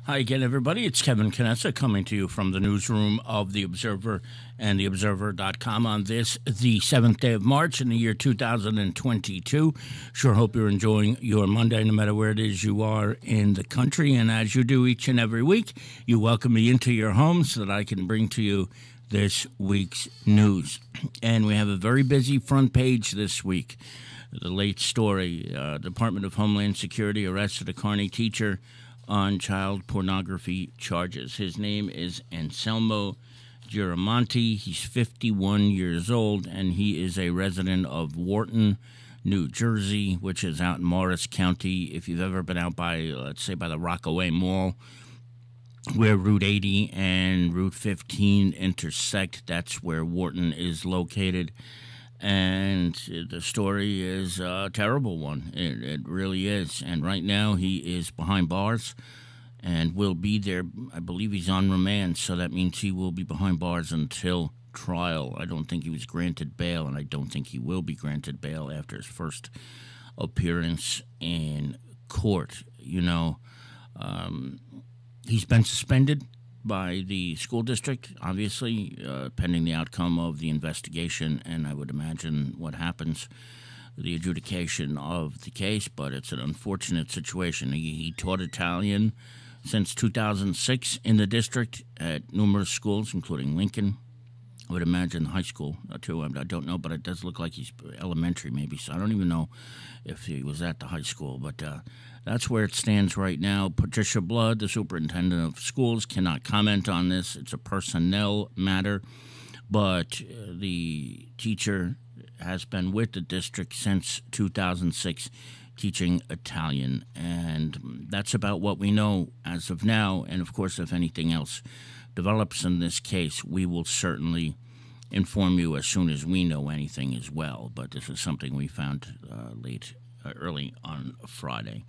Hi again, everybody. It's Kevin Canessa coming to you from the newsroom of The Observer and TheObserver.com on this, the 7th day of March in the year 2022. Sure hope you're enjoying your Monday, no matter where it is you are in the country. And as you do each and every week, you welcome me into your home so that I can bring to you this week's news. And we have a very busy front page this week. The late story, Department of Homeland Security arrested a Kearney teacher on child pornography charges. His name is Anselmo Giramonte. He's 51 years old, and he is a resident of Wharton, New Jersey, which is out in Morris County. If you've ever been out by, let's say, by the Rockaway Mall, where Route 80 and Route 15 intersect, that's where Wharton is located. And the story is a terrible one. It really is. And right now he is behind bars and will be there. I believe he's on remand, so that means he will be behind bars until trial. I don't think he was granted bail, and I don't think he will be granted bail after his first appearance in court. You know, he's been suspended by the school district, obviously, pending the outcome of the investigation, and I would imagine what happens, the adjudication of the case, but it's an unfortunate situation. He taught Italian since 2006 in the district at numerous schools, including Lincoln. I would imagine high school, too. I don't know, but it does look like he's elementary, maybe, so I don't even know if he was at the high school, but that's where it stands right now. Patricia Blood, the superintendent of schools, cannot comment on this. It's a personnel matter, but the teacher has been with the district since 2006 teaching Italian, and that's about what we know as of now. And, of course, if anything else develops in this case, we will certainly inform you as soon as we know anything as well. But this is something we found early on Friday.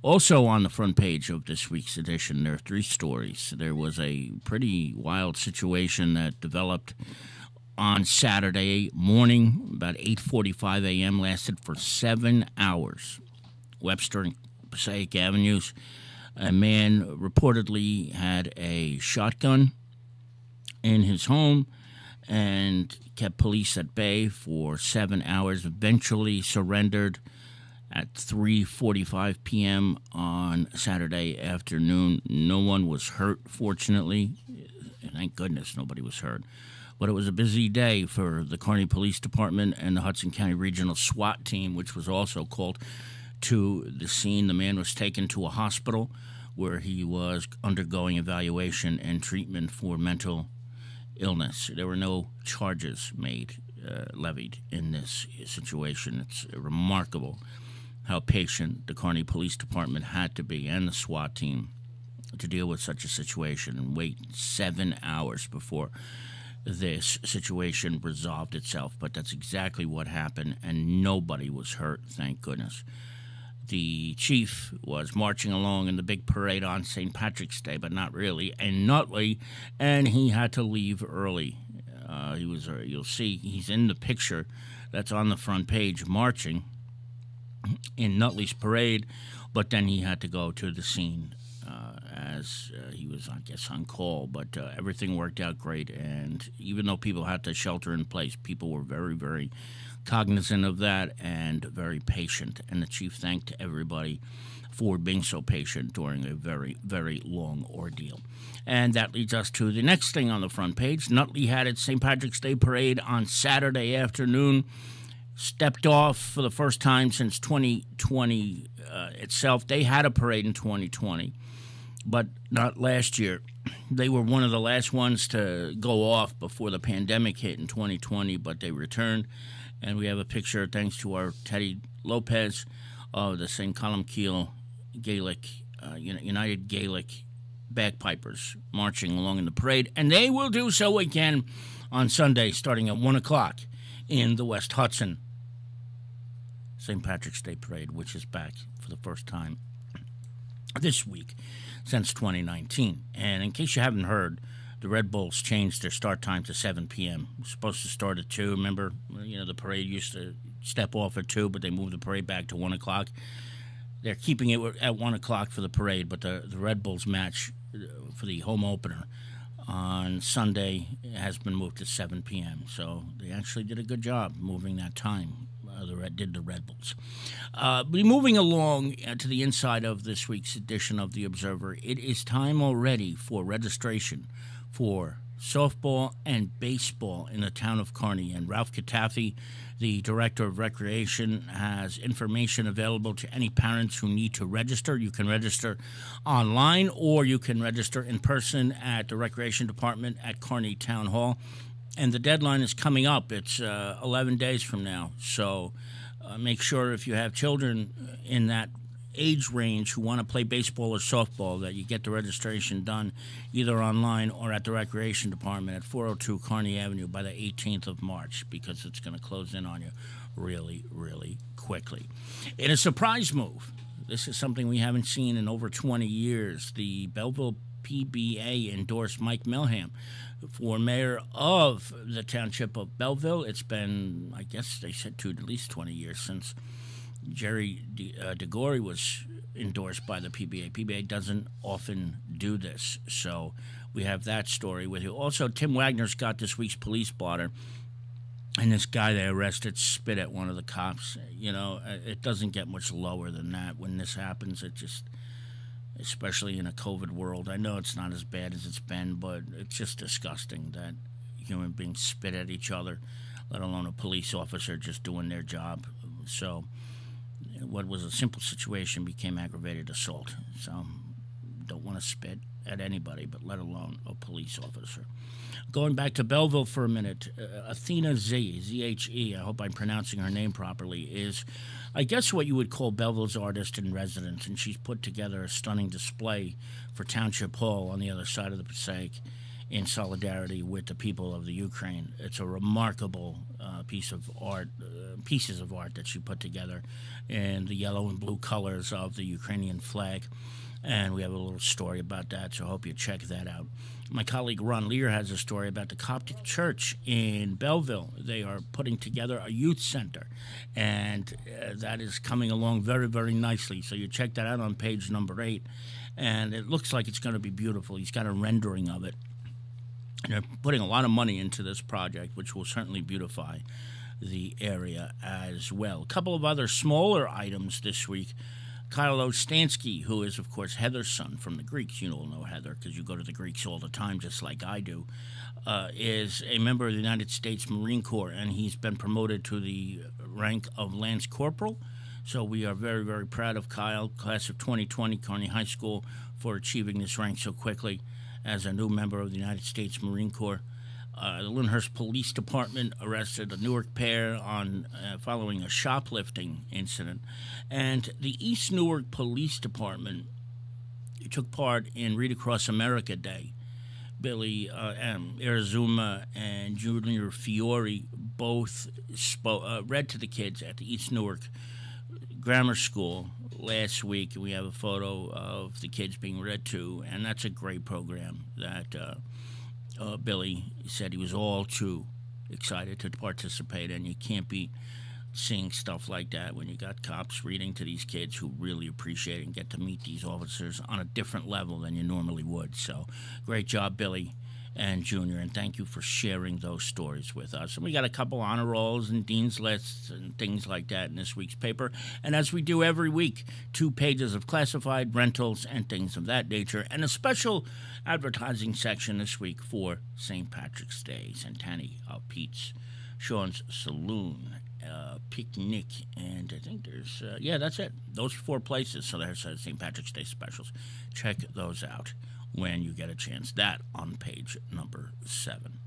Also on the front page of this week's edition, there are three stories. There was a pretty wild situation that developed on Saturday morning, about 8:45 a.m., lasted for 7 hours. Webster and Passaic Avenues. A man reportedly had a shotgun in his home and kept police at bay for 7 hours, eventually surrendered at 3:45 p.m. on Saturday afternoon. No one was hurt, fortunately. Thank goodness nobody was hurt. But it was a busy day for the Kearney Police Department and the Hudson County Regional SWAT team, which was also called to the scene. The man was taken to a hospital where he was undergoing evaluation and treatment for mental illness. There were no charges levied in this situation. It's remarkable how patient the Kearney Police Department had to be, and the SWAT team, to deal with such a situation and wait 7 hours before this situation resolved itself. But that's exactly what happened, and nobody was hurt, thank goodness. The chief was marching along in the big parade on St. Patrick's Day, but not really, in Nutley, and he had to leave early. You'll see he's in the picture that's on the front page marching in Nutley's parade, but then he had to go to the scene as he was, I guess, on call. But everything worked out great, and even though people had to shelter in place, people were very, very cognizant of that and very patient. And the chief thanked everybody for being so patient during a very, very long ordeal. And that leads us to the next thing on the front page. Nutley had its St. Patrick's Day parade on Saturday afternoon. Stepped off for the first time since 2020 itself. They had a parade in 2020, but not last year. They were one of the last ones to go off before the pandemic hit in 2020, but they returned. And we have a picture, thanks to our Teddy Lopez, of the St. Columkille Gaelic, United Gaelic bagpipers marching along in the parade. And they will do so again on Sunday, starting at 1 o'clock in the West Hudson St. Patrick's Day Parade, which is back for the first time this week since 2019. And in case you haven't heard, the Red Bulls changed their start time to 7 p.m. It was supposed to start at 2. Remember, the parade used to step off at 2, but they moved the parade back to 1 o'clock. they're keeping it at 1 o'clock for the parade, but the Red Bulls match for the home opener on Sunday has been moved to 7 p.m. So they actually did a good job moving that time. The Red Bulls. Moving along to the inside of this week's edition of The Observer, it is time already for registration for softball and baseball in the town of Kearney. And Ralph Kataffi, the Director of Recreation, has information available to any parents who need to register. You can register online or you can register in person at the Recreation Department at Kearney Town Hall. And the deadline is coming up. It's 11 days from now. So make sure if you have children in that age range who want to play baseball or softball that you get the registration done either online or at the Recreation Department at 402 Kearney Avenue by the 18th of March, because it's going to close in on you really, really quickly. In a surprise move, this is something we haven't seen in over 20 years. The Belleville PBA endorsed Mike Melham for mayor of the township of Belleville. It's been, I guess they said, at least 20 years since Jerry DeGore was endorsed by the PBA. PBA doesn't often do this, so we have that story with you. Also, Tim Wagner's got this week's police blotter, and this guy they arrested spit at one of the cops. You know, it doesn't get much lower than that when this happens. It just, especially in a COVID world, I know it's not as bad as it's been, but it's just disgusting that human beings spit at each other, let alone a police officer just doing their job. So what was a simple situation became aggravated assault. So don't want to spit at anybody, but let alone a police officer. Going back to Belleville for a minute, Athena Z-H-E, I hope I'm pronouncing her name properly, is, I guess, what you would call Belleville's artist in residence, and she's put together a stunning display for Township Hall on the other side of the Passaic in solidarity with the people of the Ukraine. It's a remarkable pieces of art that she put together in the yellow and blue colors of the Ukrainian flag. And we have a little story about that, so I hope you check that out. My colleague Ron Lear has a story about the Coptic Church in Belleville. They are putting together a youth center, and that is coming along very, very nicely. So you check that out on page number 8, and it looks like it's going to be beautiful. He's got a rendering of it. And they're putting a lot of money into this project, which will certainly beautify the area as well. A couple of other smaller items this week. Kyle Ostansky, who is, of course, Heather's son from the Greeks, you all know Heather because you go to the Greeks all the time just like I do, is a member of the United States Marine Corps, and he's been promoted to the rank of Lance Corporal. So we are very, very proud of Kyle, class of 2020, Kearney High School, for achieving this rank so quickly as a new member of the United States Marine Corps. The Lyndhurst Police Department arrested a Newark pair following a shoplifting incident. And the East Newark Police Department took part in Read Across America Day. Billy Arizuma and Junior Fiore both read to the kids at the East Newark Grammar School last week. We have a photo of the kids being read to, and that's a great program that Billy said he was all too excited to participate in. You can't beat seeing stuff like that when you got cops reading to these kids who really appreciate it and get to meet these officers on a different level than you normally would. So great job, Billy and Junior, and thank you for sharing those stories with us. And we got a couple honor rolls and dean's lists and things like that in this week's paper. And as we do every week, 2 pages of classified rentals and things of that nature, and a special advertising section this week for St. Patrick's Day. Santani Pete's, Sean's Saloon, Picnic, and I think there's, that's it. Those 4 places. So there's St. Patrick's Day specials. Check those out when you get a chance. That on page number 7.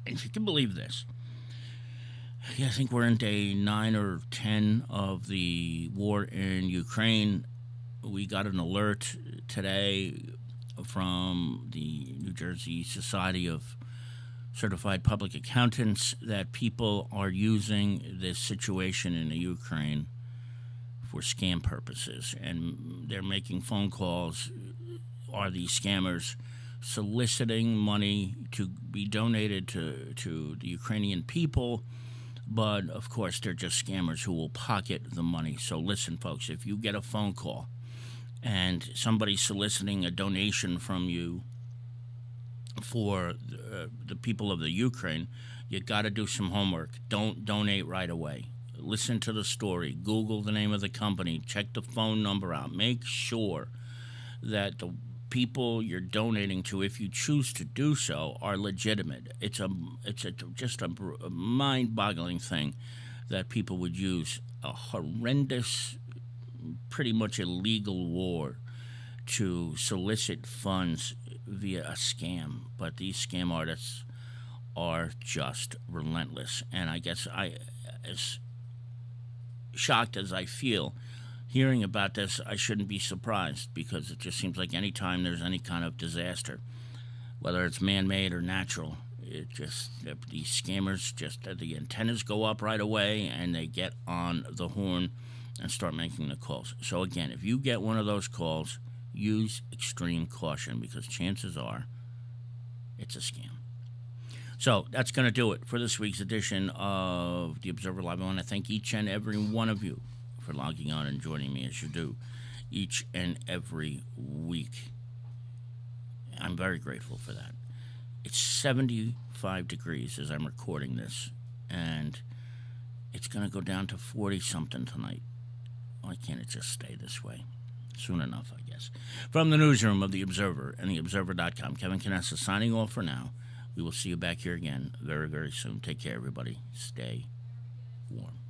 And if you can believe this, I think we're in day 9 or 10 of the war in Ukraine. We got an alert today from the New Jersey Society of Certified Public Accountants that people are using this situation in the Ukraine for scam purposes, and they're making phone calls. Are these scammers soliciting money to be donated to the Ukrainian people But, of course, they're just scammers who will pocket the money. So listen, folks, if you get a phone call and somebody's soliciting a donation from you for the people of the Ukraine, you got to do some homework. Don't donate right away. Listen to the story. Google the name of the company. Check the phone number out. Make sure that the people you're donating to, if you choose to do so, are legitimate. It's just a mind-boggling thing that people would use a horrendous, pretty much illegal war to solicit funds via a scam. But these scam artists are just relentless. And I guess as shocked as I feel hearing about this, I shouldn't be surprised, because it just seems like any time there's any kind of disaster, whether it's man-made or natural, these scammers the antennas go up right away and they get on the horn and start making the calls. So again, if you get one of those calls, use extreme caution, because chances are it's a scam. So that's going to do it for this week's edition of The Observer Live. I want to thank each and every one of you for logging on and joining me as you do each and every week. I'm very grateful for that. It's 75 degrees as I'm recording this, and it's going to go down to 40-something tonight. Why can't it just stay this way? Soon enough, I guess. From the newsroom of The Observer and TheObserver.com, Kevin Canessa signing off for now. We will see you back here again very, very soon. Take care, everybody. Stay warm.